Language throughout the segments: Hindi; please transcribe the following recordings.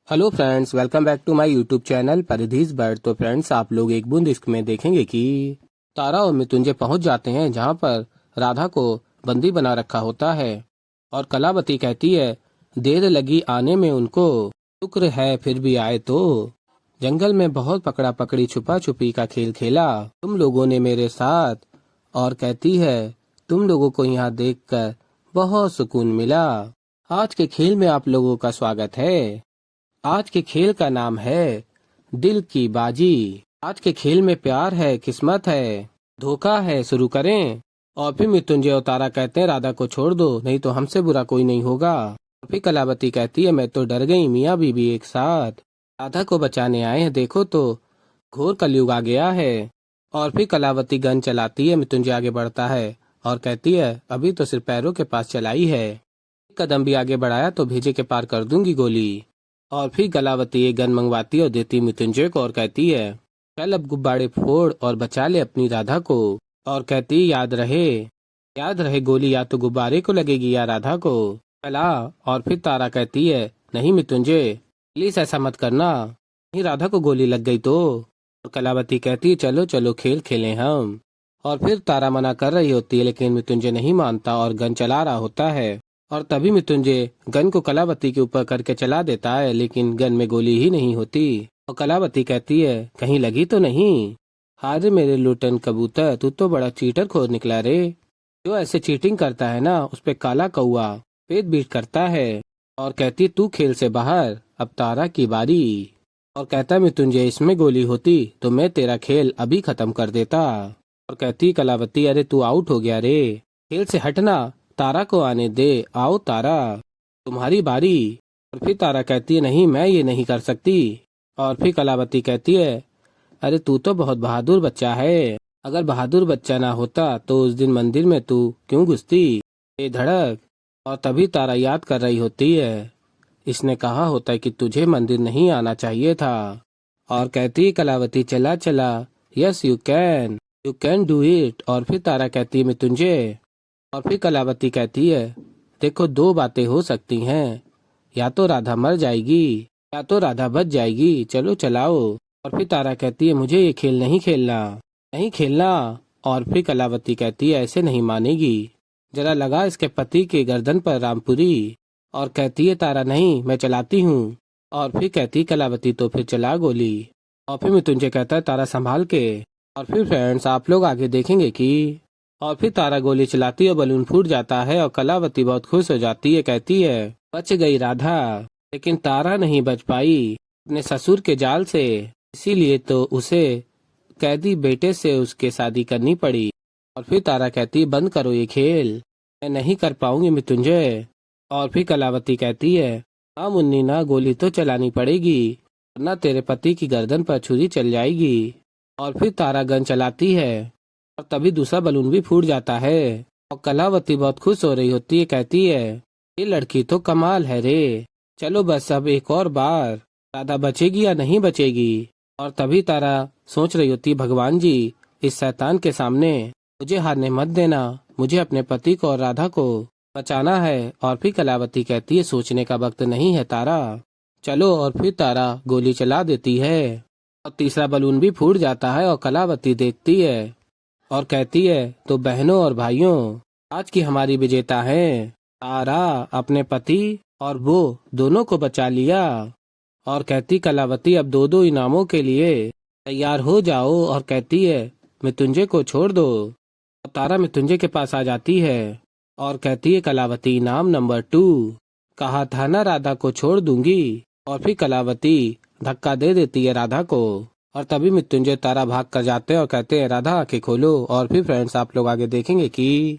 Hello friends, welcome back to my YouTube channel परिधीज बर्ड। तो फ्रेंड्स, आप लोग एक बूंद इश्क में देखेंगे कि तारा और मृत्युंजय पहुंच जाते हैं जहां पर राधा को बंदी बना रखा होता है। और कलावती कहती है, देर लगी आने में उनको, शुक्र है फिर भी आए तो। जंगल में बहुत पकड़ा पकड़ी छुपा छुपी का खेल खेला तुम लोगों ने मेरे साथ। और कहती है, तुम लोगों को यहाँ देखकर बहुत सुकून मिला। आज के खेल में आप लोगों का स्वागत है। आज के खेल का नाम है दिल की बाजी। आज के खेल में प्यार है, किस्मत है, धोखा है। शुरू करें। और फिर मृत्युंजय और तारा कहते हैं, राधा को छोड़ दो, नहीं तो हमसे बुरा कोई नहीं होगा। और फिर कलावती कहती है, मैं तो डर गई, मियाँ बीबी एक साथ राधा को बचाने आए हैं, देखो तो घोर कलयुग आ गया है। और फिर कलावती गन चलाती है। मृत्युंजय आगे बढ़ता है और कहती है, अभी तो सिर्फ पैरों के पास चलाई है, एक कदम भी आगे बढ़ाया तो भेजे के पार कर दूंगी गोली। और फिर कलावती एक गन मंगवाती और देती मृत्युंजय को और कहती है, चल अब गुब्बारे फोड़ और बचा ले अपनी राधा को। और कहती, याद रहे गोली या तो गुब्बारे को लगेगी या राधा को। चला। और फिर तारा कहती है, नहीं मृत्युंजय, प्लीज ऐसा मत करना, नहीं राधा को गोली लग गई तो। और कलावती कहती है, चलो चलो खेल खेलें हम। और फिर तारा मना कर रही होती है, लेकिन मृत्युंजय नहीं मानता और गन चला रहा होता है। और तभी मृत्युंजय गन को कलावती के ऊपर करके चला देता है, लेकिन गन में गोली ही नहीं होती। और कलावती कहती है, कहीं लगी तो नहीं। हारे मेरे लुटन कबूतर, तू तो बड़ा चीटर खोर निकला रे। जो ऐसे चीटिंग करता है ना, उस पे काला कौआ पेट बीट करता है। और कहती, तू खेल से बाहर, अब तारा की बारी। और कहता मृत्युंजय, इसमें गोली होती तो मैं तेरा खेल अभी खत्म कर देता। और कहती कलावती, अरे तू आउट हो गया रे, खेल से हटना, तारा को आने दे, आओ तारा, तुम्हारी बारी। और फिर तारा कहती है, नहीं मैं ये नहीं कर सकती। और फिर कलावती कहती है, अरे तू तो बहुत बहादुर बच्चा है, अगर बहादुर बच्चा ना होता तो उस दिन मंदिर में तू क्यों घुसती बेधड़क। और तभी तारा याद कर रही होती है, इसने कहा होता है कि तुझे मंदिर नहीं आना चाहिए था। और कहती है कलावती, चला चला, yes you can do it. और फिर तारा कहती है, मृत्युंजय। और फिर कलावती कहती है, देखो दो बातें हो सकती हैं, या तो राधा मर जाएगी या तो राधा बच जाएगी, चलो चलाओ। और फिर तारा कहती है, मुझे ये खेल नहीं खेलना, नहीं खेलना। और फिर कलावती कहती है, ऐसे नहीं मानेगी, जरा लगा इसके पति के गर्दन पर रामपुरी। और कहती है तारा, नहीं मैं चलाती हूँ। और फिर कहती कलावती, तो फिर चला गोली। और फिर मृत्युंजय कहता है, तारा संभाल के। और फिर फ्रेंड्स, आप लोग आगे देखेंगे कि और फिर तारा गोली चलाती है, बलून फूट जाता है और कलावती बहुत खुश हो जाती है, कहती है, बच गई राधा। लेकिन तारा नहीं बच पाई अपने ससुर के जाल से, इसीलिए तो उसे कैदी बेटे से उसके शादी करनी पड़ी। और फिर तारा कहती है, बंद करो ये खेल, मैं नहीं कर पाऊंगी मृत्युंजय। और फिर कलावती कहती है, हाँ मुन्नी ना, गोली तो चलानी पड़ेगी, वरना तेरे पति की गर्दन पर छुरी चल जाएगी। और फिर तारा गन चलाती है और तभी दूसरा बलून भी फूट जाता है। और कलावती बहुत खुश हो रही होती है, कहती है, ये लड़की तो कमाल है रे, चलो बस अब एक और बार, राधा बचेगी या नहीं बचेगी। और तभी तारा सोच रही होती है, भगवान जी, इस शैतान के सामने मुझे हारने मत देना, मुझे अपने पति को और राधा को बचाना है। और फिर कलावती कहती है, सोचने का वक्त नहीं है तारा, चलो। और फिर तारा गोली चला देती है और तीसरा बलून भी फूट जाता है। और कलावती देखती है और कहती है, तो बहनों और भाइयों, आज की हमारी विजेता है तारा, अपने पति और वो दोनों को बचा लिया। और कहती कलावती, अब दो दो इनामों के लिए तैयार हो जाओ। और कहती है, मृत्युंजय को छोड़ दो। और तारा मृत्युंजय के पास आ जाती है और कहती है, कलावती इनाम नंबर 2, कहा था ना राधा को छोड़ दूंगी। और फिर कलावती धक्का दे देती है राधा को। और तभी मृत्युंजय तारा भाग कर जाते हैं और कहते हैं, राधा आंखें खोलो। और फिर फ्रेंड्स, आप लोग आगे देखेंगे कि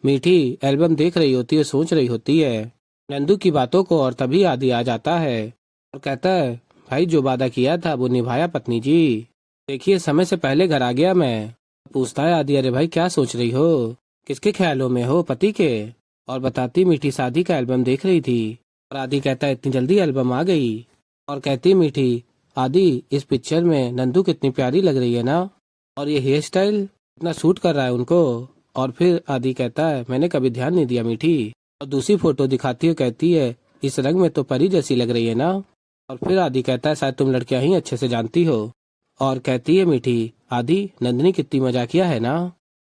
मीठी एल्बम देख रही होती है, सोच रही होती है नंदू की बातों को। और तभी आदि आ जाता है और कहता है, भाई जो वादा किया था वो निभाया पत्नी जी, देखिए समय से पहले घर आ गया मैं। पूछता है आदि, अरे भाई क्या सोच रही हो, किसके ख्यालों में हो, पति के। और बताती, मीठी शादी का एल्बम देख रही थी। और आदि कहता है, इतनी जल्दी एल्बम आ गई। और कहती मीठी, आदि इस पिक्चर में नंदू कितनी प्यारी लग रही है ना, और ये हेयर स्टाइल इतना सूट कर रहा है उनको। और फिर आदि कहता है, मैंने कभी ध्यान नहीं दिया मीठी। और दूसरी फोटो दिखाती है, कहती है, इस रंग में तो परी जैसी लग रही है ना। और फिर आदि कहता है शायद तुम लड़कियां ही अच्छे से जानती हो। और कहती है मीठी, आदि नंदिनी कितनी मजाकिया है ना,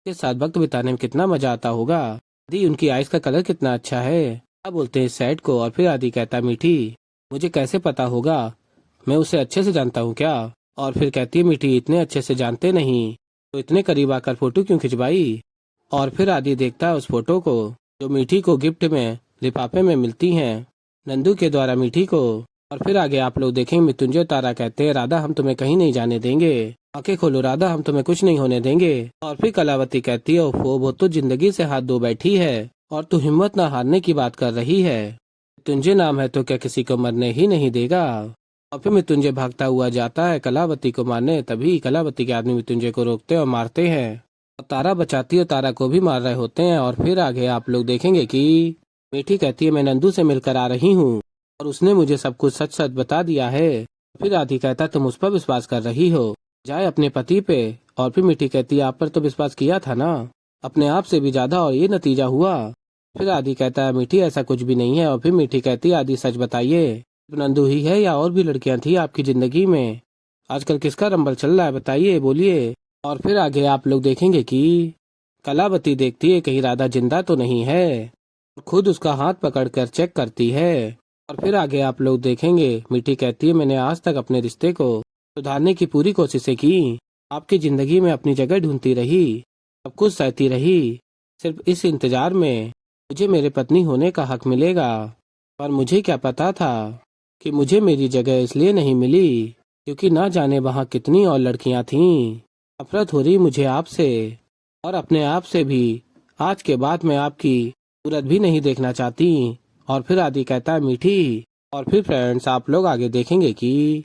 के साथ वक्त बिताने में कितना मजा आता होगा। आदि उनकी आइज का कलर कितना अच्छा है, क्या बोलते हैं इस सेट को। और फिर आदि कहता है मीठी, मुझे कैसे पता होगा, मैं उसे अच्छे से जानता हूँ क्या। और फिर कहती है मीठी, इतने अच्छे से जानते नहीं तो इतने करीब आकर फोटो क्यों खिंचवाई। और फिर आदि देखता है उस फोटो को जो मीठी को गिफ्ट में लिफाफे में मिलती हैं नंदू के द्वारा मीठी को। और फिर आगे आप लोग देखेंगे मृत्युंजय तारा कहते हैं, राधा हम तुम्हें कहीं नहीं जाने देंगे, आंखें खोलो राधा हम तुम्हें कुछ नहीं होने देंगे। और फिर कलावती कहती है, ओफो वो तो जिंदगी से हाथ धो बैठी है और तू हिम्मत न हारने की बात कर रही है, मृत्युंजय नाम है तो क्या किसी को मरने ही नहीं देगा। और फिर मृत्युंजय भागता हुआ जाता है कलावती को मारने, तभी कलावती के आदमी मृत्युंजय को रोकते और मारते हैं और तारा बचाती है, तारा को भी मार रहे होते हैं। और फिर आगे आप लोग देखेंगे कि मीठी कहती है, मैं नंदू से मिलकर आ रही हूँ और उसने मुझे सब कुछ सच सच बता दिया है। फिर आदि कहता, तुम उस पर विश्वास कर रही हो, जाए अपने पति पे। और फिर मीठी कहती है, आप पर तो विश्वास किया था ना, अपने आप से भी ज्यादा, और ये नतीजा हुआ। फिर आदि कहता है, मीठी ऐसा कुछ भी नहीं है। और फिर मीठी कहती है, आदि सच बताइए, नंदू ही है या और भी लड़कियां थी आपकी जिंदगी में, आजकल किसका रंबल चल रहा है बताइए, बोलिए। और फिर आगे आप लोग देखेंगे कि कलावती देखती है कहीं राधा जिंदा तो नहीं है और खुद उसका हाथ पकड़कर चेक करती है। और फिर आगे आप लोग देखेंगे मीठी कहती है, मैंने आज तक अपने रिश्ते को सुधारने की पूरी कोशिशें की, आपकी जिंदगी में अपनी जगह ढूंढती रही, सब कुछ सहती रही, सिर्फ इस इंतजार में मुझे मेरे पत्नी होने का हक मिलेगा। पर मुझे क्या पता था कि मुझे मेरी जगह इसलिए नहीं मिली क्योंकि ना जाने वहाँ कितनी और लड़कियां थीं। नफरत हो रही मुझे आपसे और अपने आप से भी, आज के बाद मैं आपकी सूरत भी नहीं देखना चाहती। और फिर आदि कहता है, मीठी। और फिर फ्रेंड्स आप लोग आगे देखेंगे कि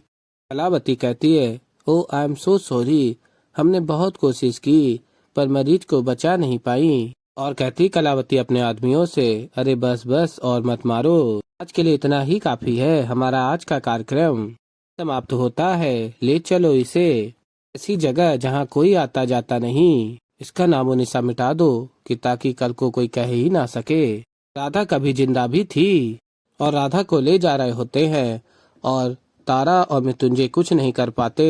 कलावती कहती है, ओ आई एम सो सॉरी, हमने बहुत कोशिश की पर मरीज को बचा नहीं पाई। और कहती कलावती अपने आदमियों से, अरे बस बस और मत मारो, आज के लिए इतना ही काफी है, हमारा आज का कार्यक्रम समाप्त होता है, ले चलो इसे ऐसी जगह जहाँ कोई आता जाता नहीं, इसका नामो निशा मिटा दो कि ताकि कल को कोई कह ही ना सके राधा कभी जिंदा भी थी। और राधा को ले जा रहे होते हैं और तारा और मृत्युंजय कुछ नहीं कर पाते।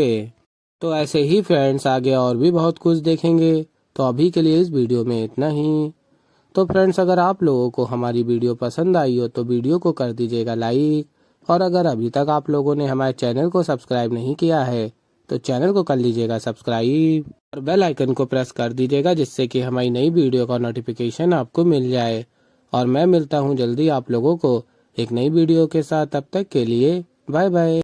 तो ऐसे ही फ्रेंड्स आगे और भी बहुत कुछ देखेंगे, तो अभी के लिए इस वीडियो में इतना ही। तो फ्रेंड्स अगर आप लोगों को हमारी वीडियो पसंद आई हो तो वीडियो को कर दीजिएगा लाइक, और अगर अभी तक आप लोगों ने हमारे चैनल को सब्सक्राइब नहीं किया है तो चैनल को कर लीजिएगा सब्सक्राइब और बेल आइकन को प्रेस कर दीजिएगा जिससे कि हमारी नई वीडियो का नोटिफिकेशन आपको मिल जाए। और मैं मिलता हूँ जल्दी आप लोगों को एक नई वीडियो के साथ, तब तक के लिए बाय बाय।